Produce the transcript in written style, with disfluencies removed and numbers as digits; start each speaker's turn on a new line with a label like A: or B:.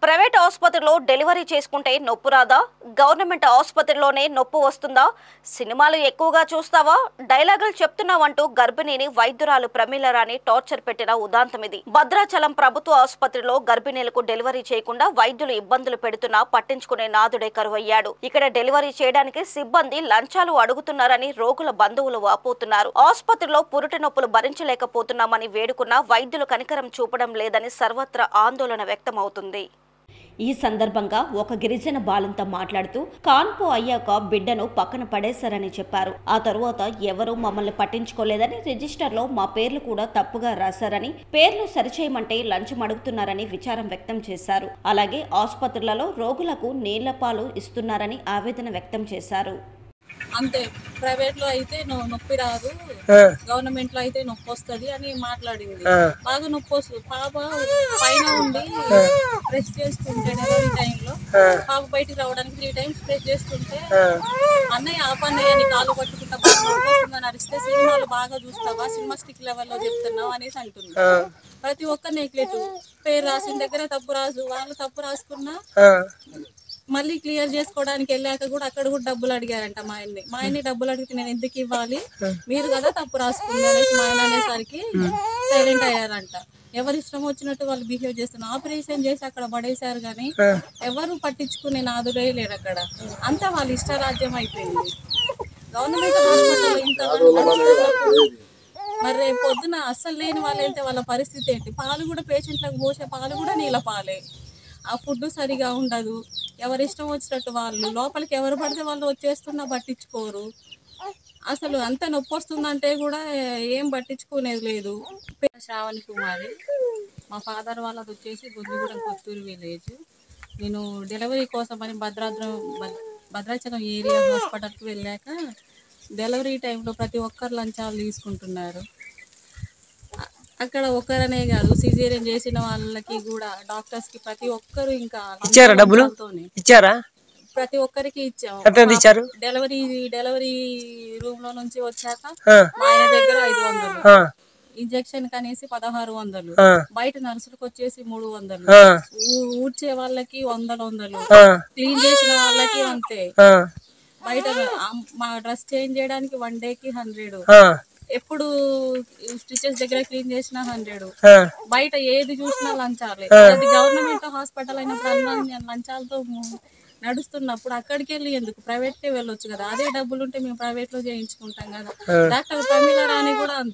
A: Private ఆసుపత్రిలో delivery చేసుకుంటే నొప్పి రాదా? గవర్నమెంట్ ఆసుపత్రిలోనే నొప్పి వస్తుందా? సినిమాలు ఎక్కువగా చూస్తావా? డైలాగులు చెప్తున్నావంటూ గర్భిణిని వైద్యురాలు ప్రమీలరాణి టార్చర్ పెట్టిన ఉదాంతం ఇది. భద్రాచలం ప్రభుత్వ ఆసుపత్రిలో గర్భిణీలకు డెలివరీ చేయకుండా వైద్యులు ఇబ్బందులు పెడుతున్నా పట్టించుకునే నాదుడే కరువయ్యాడు. ఇక్కడ డెలివరీ చేయడానికి సిబ్బంది లంచాలు అడుగుతున్నారని రోగుల బంధువులు వాపోతున్నారు. ఆసుపత్రిలో పురిటి నొప్పులు భరించలేకపోతున్నామని వేడుకున్నా వైద్యులు కనికరం చూపడం లేదని సర్వత్రా ఆందోళన వ్యక్తమవుతుంది. ఈ సందర్భంగా ఒక గిరిజన బాలంతో మాట్లాడుతూ కాన్పు అయ్యాక బిడ్డను పక్కన పడేశారని చెప్పారు. ఆ తరువాత ఎవరూ మమ్మల్ని పట్టించుకోలేదని, రిజిస్టర్లో మా పేర్లు కూడా తప్పుగా రాశారని, పేర్లు సరిచేయమంటే లంచం అడుగుతున్నారని విచారం వ్యక్తం చేశారు. అలాగే ఆసుపత్రులలో రోగులకు నీళ్ల పాలు ఇస్తున్నారని ఆవేదన వ్యక్తం చేశారు.
B: అంతే, ప్రైవేట్ లో అయితే నొప్పి రాదు, గవర్నమెంట్ లో అయితే నొప్పి వస్తుంది అని మాట్లాడింది. బాగా నొప్పి వస్తుంది. పాప పైన ఉండి ప్రెస్ చేస్తుంటే డెలివరీ టైంలో పాప బయటికి రావడానికి 3 times ప్రెస్ చేస్తుంటే అన్నయ్య ఆపన్నయ్య అని కాలు పట్టుకుంటా నొప్పి వస్తుందని అరిస్తే సినిమాలు బాగా చూస్తావా, సినిమా స్టిక్ లెవెల్లో చెప్తున్నావు అనేసి అంటుంది. ప్రతి ఒక్క నెగ్లెక్ట్, పేరు రాసిన దగ్గర తప్పు రాసు, వాళ్ళు తప్పు రాసుకున్నా మళ్ళీ క్లియర్ చేసుకోవడానికి వెళ్ళాక కూడా అక్కడ కూడా డబ్బులు అడిగారంట. మా ఆయన్ని డబ్బులు అడిగితే నేను ఎందుకు ఇవ్వాలి, మీరు కదా తప్పు రాసుకుంది అనేసి మా ఆయన అనేసరికి సైలెంట్ అయ్యారంట. ఎవరి ఇష్టం వచ్చినట్టు వాళ్ళు బిహేవ్ చేస్తున్నారు. ఆపరేషన్ చేసి అక్కడ పడేశారు కానీ ఎవరు పట్టించుకునే నాదుడే లేరు అక్కడ. అంతా వాళ్ళ ఇష్టరాజ్యం అయిపోయింది. గవర్నమెంట్ హాస్పిటల్ ఇంత మరి రేపు పొద్దున అస్సలు లేని వాళ్ళు వెళ్తే వాళ్ళ పరిస్థితి ఏంటి? పాలు కూడా పేషెంట్లకు పోసే పాలు కూడా నీళ్ళ పాలే. ఆ ఫుడ్ సరిగా ఉండదు. ఎవరి ఇష్టం వచ్చినట్టు వాళ్ళు లోపలికి ఎవరు పడితే వాళ్ళు వచ్చేస్తున్నా పట్టించుకోరు. అసలు అంత నొప్పి వస్తుందంటే కూడా ఏం పట్టించుకునేది లేదు. శ్రావణి కుమారి, మా ఫాదర్ వాళ్ళది వచ్చేసి గుంజుగూడెం కొత్తూరు విలేజ్. నేను డెలివరీ కోసం అని భద్రాచలం ఏరియా హాస్పిటల్కి వెళ్ళాక డెలివరీ టైంలో ప్రతి ఒక్కరు లంచాలు తీసుకుంటున్నారు. అక్కడ ఒక్కరనే కాదు, సిజేరియన్ చేసిన వాళ్ళకి కూడా డాక్టర్స్ కి ప్రతి ఒక్కరు ఇంకా
C: ఇచ్చారా? డబ్బులు ఇచ్చారా?
B: ప్రతి ఒక్కరికి ఇచ్చాము. డెలివరీ రూమ్ లో నుంచి వచ్చాక మా ఆయన దగ్గర 500, ఇంజెక్షన్ కనేసి 1600, బయట నర్సులకు వచ్చేసి 300, ఊడ్చే వాళ్ళకి 100, క్లీన్ చేసిన వాళ్ళకి అంతే. బయట మా డ్రెస్ చేంజ్ చేయడానికి 1 dayకి 100, ఎప్పుడు స్టిచెస్ దగ్గర క్లీన్ చేసిన 100, బయట ఏది చూసినా లంచాలే. అది గవర్నమెంట్ హాస్పిటల్ అయినప్పుడు లంచాలతో నడుస్తున్నప్పుడు అక్కడికి వెళ్ళి ఎందుకు ప్రైవేట్ కే వెళ్ళొచ్చు కదా. అదే డబ్బులు ఉంటే మేము ప్రైవేట్ లో చేయించుకుంటాం కదా. డాక్టర్ ప్రమీల రాణి కూడా అంతే.